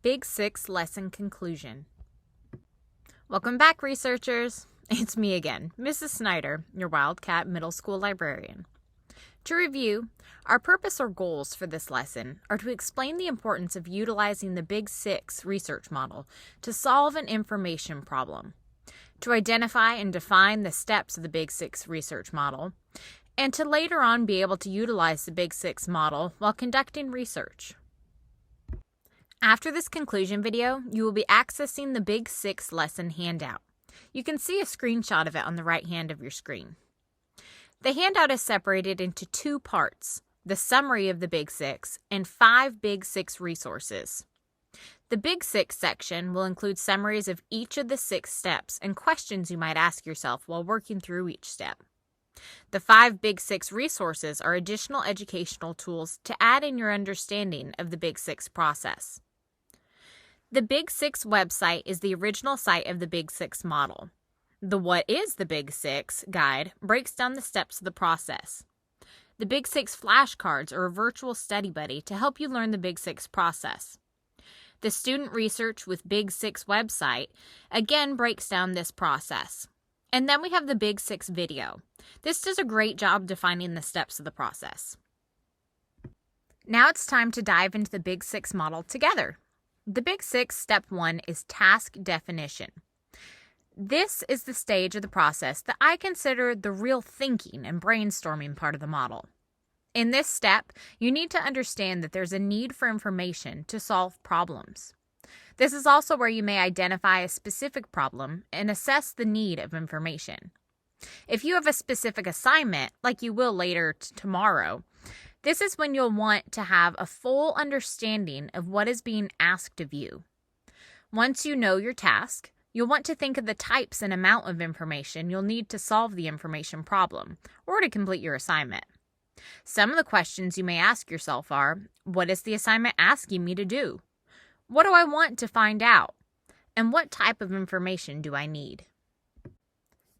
Big 6 Lesson Conclusion. Welcome back, researchers. It's me again, Mrs. Snider, your Wildcat Middle School librarian. To review, our purpose or goals for this lesson are to explain the importance of utilizing the Big 6 research model to solve an information problem, to identify and define the steps of the Big 6 research model, and to later on be able to utilize the Big 6 model while conducting research. After this conclusion video, you will be accessing the Big 6 lesson handout. You can see a screenshot of it on the right hand of your screen. The handout is separated into two parts, the summary of the Big 6 and 5 Big 6 resources. The Big 6 section will include summaries of each of the 6 steps and questions you might ask yourself while working through each step. The 5 Big 6 resources are additional educational tools to add in your understanding of the Big 6 process. The Big 6 website is the original site of the Big 6 model. The What is the Big 6 guide breaks down the steps of the process. The Big 6 flashcards are a virtual study buddy to help you learn the Big 6 process. The Student Research with Big 6 website again breaks down this process. And then we have the Big 6 video. This does a great job defining the steps of the process. Now it's time to dive into the Big 6 model together. The Big 6 Step 1 is task definition. This is the stage of the process that I consider the real thinking and brainstorming part of the model. In this step, you need to understand that there's a need for information to solve problems. This is also where you may identify a specific problem and assess the need of information. If you have a specific assignment, like you will later tomorrow, this is when you'll want to have a full understanding of what is being asked of you. Once you know your task, you'll want to think of the types and amount of information you'll need to solve the information problem or to complete your assignment. Some of the questions you may ask yourself are, what is the assignment asking me to do? What do I want to find out? And what type of information do I need?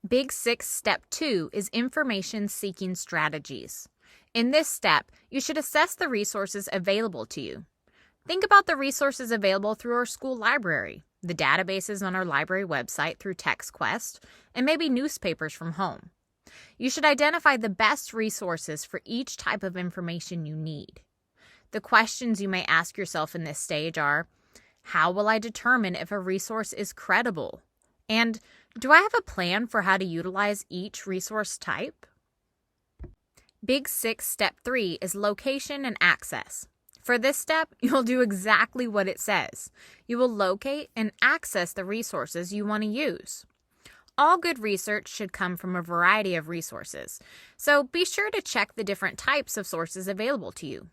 Big 6 Step 2 is information seeking strategies. In this step, you should assess the resources available to you. Think about the resources available through our school library, the databases on our library website through TextQuest, and maybe newspapers from home. You should identify the best resources for each type of information you need. The questions you may ask yourself in this stage are, how will I determine if a resource is credible? And do I have a plan for how to utilize each resource type? Big 6 Step 3 is location and access. For this step, you'll do exactly what it says. You will locate and access the resources you want to use. All good research should come from a variety of resources, so be sure to check the different types of sources available to you.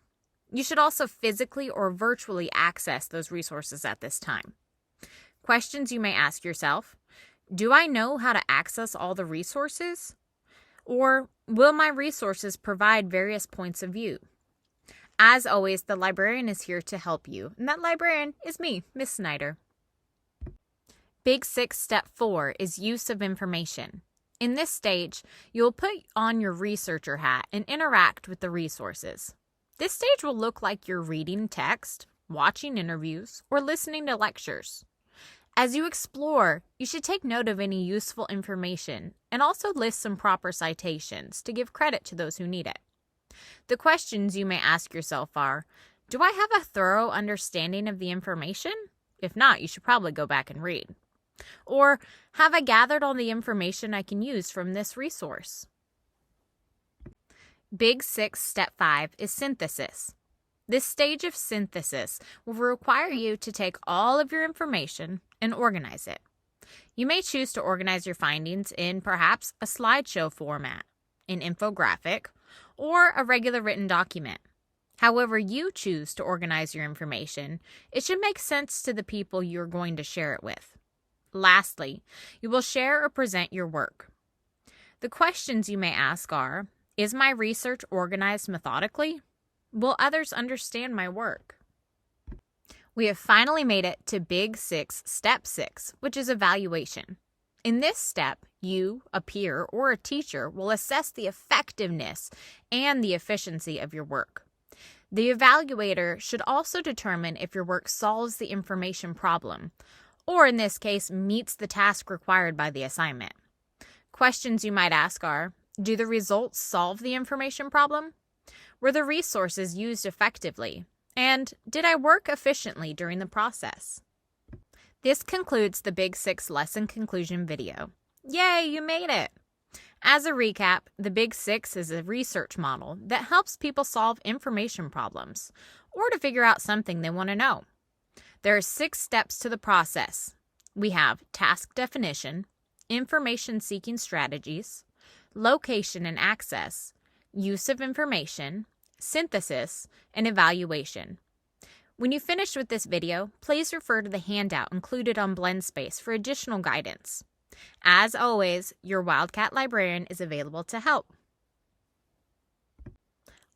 You should also physically or virtually access those resources at this time. Questions you may ask yourself: do I know how to access all the resources? Or will my resources provide various points of view? As always, the librarian is here to help you, and that librarian is me, Miss Snider. Big 6 Step 4 is use of information. In this stage, you'll put on your researcher hat and interact with the resources. This stage will look like you're reading text, watching interviews, or listening to lectures. As you explore, you should take note of any useful information and also list some proper citations to give credit to those who need it. The questions you may ask yourself are, do I have a thorough understanding of the information? If not, you should probably go back and read. Or, have I gathered all the information I can use from this resource? Big 6 Step 5 is synthesis. This stage of synthesis will require you to take all of your information and organize it. You may choose to organize your findings in perhaps a slideshow format, an infographic, or a regular written document. However you choose to organize your information, it should make sense to the people you're going to share it with. Lastly, you will share or present your work. The questions you may ask are, is my research organized methodically? Will others understand my work? We have finally made it to Big 6 Step 6, which is evaluation. In this step, you, a peer, or a teacher will assess the effectiveness and the efficiency of your work. The evaluator should also determine if your work solves the information problem, or in this case, meets the task required by the assignment. Questions you might ask are, do the results solve the information problem? Were the resources used effectively? And did I work efficiently during the process? This concludes the Big 6 lesson conclusion video. Yay, you made it! As a recap, the Big 6 is a research model that helps people solve information problems or to figure out something they want to know. There are 6 steps to the process. We have task definition, information seeking strategies, location and access, use of information, synthesis, and evaluation. When you finish with this video, please refer to the handout included on BlendSpace for additional guidance. As always, your Wildcat librarian is available to help.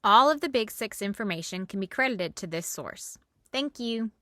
All of the Big 6 information can be credited to this source. Thank you.